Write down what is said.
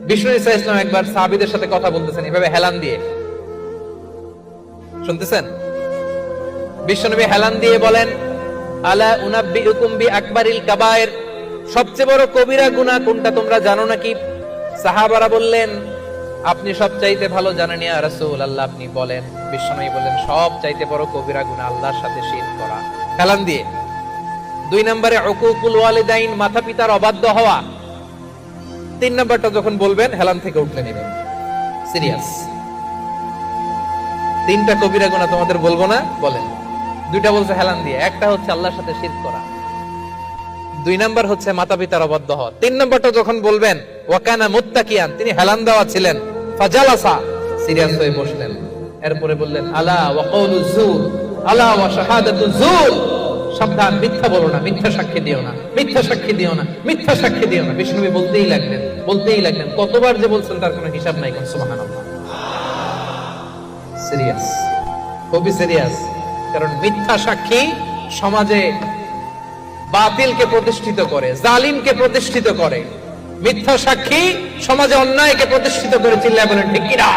বিষ্ণু ঈসা ইসলাম একবার সাহাবীদের সাথে কথা বলতেছেন এভাবে হেলান দিয়ে, শুনতেছেন? বিশ্বনবী হেলান দিয়ে বলেন, আলা উনাব্বিউকুম বিআকবারিল কাবায়ের, সবচেয়ে বড় কবিরা গুনাহ কোনটা তোমরা জানো নাকি? সাহাবারা বললেন, আপনি সবচাইতে ভালো জানেন ইয়া রাসূলুল্লাহ, আপনি বলেন। বিশ্বনবী বলেন, সবচাইতে বড় কবিরা গুনাহ আল্লাহর সাথে শিরক করা, হেলান দিয়ে। 2 নম্বরে উকুকুল ওয়ালিদাইন, মাতা পিতার অবাধ্য হওয়া। 3 নম্বরটা যখন বলবেন হেলান থেকে উঠলে নেবেন, সিরিয়াস। 3টা কবিরা গুনাহ তোমাদের বলবো না, বলেন। 2টা বলছে হেলান দিয়ে, একটা হচ্ছে আল্লাহর সাথে শিরক করা, 2 নাম্বার হচ্ছে মাতা পিতার অবাধ্য হওয়া। 3 নাম্বারটা যখন বলবেন, ওয়াকানা মুত্তাকিয়ান, তিনি হেলান দেওয়া ছিলেন, ফাজালাসা, সিরিয়াস হয়ে বসলেন। এরপরে বললেন, আলা ওয়া কওলু যুর, আলা ওয়া শাহাদাতু যুর, সাবধান, মিথ্যা বলো না, মিথ্যা সাক্ষী দিও না, মিথ্যা সাক্ষী দিও না, মিথ্যা সাক্ষী দিও না। বিষ্ণুবী বলতেই লাগলেন, কতবার যে বলছেন তার কোনো হিসাব নাই। কোন সুবহানাল্লাহ। সিরিয়াস, খুবই সিরিয়াস। কারণ মিথ্যা সাক্ষী সমাজে বাতিলকে প্রতিষ্ঠিত করে, জালিমকে প্রতিষ্ঠিত করে। মিথ্যা সাক্ষী সমাজে অন্যায়কে প্রতিষ্ঠিত করে। চিল্লায় বলেন ঠিক কিনা?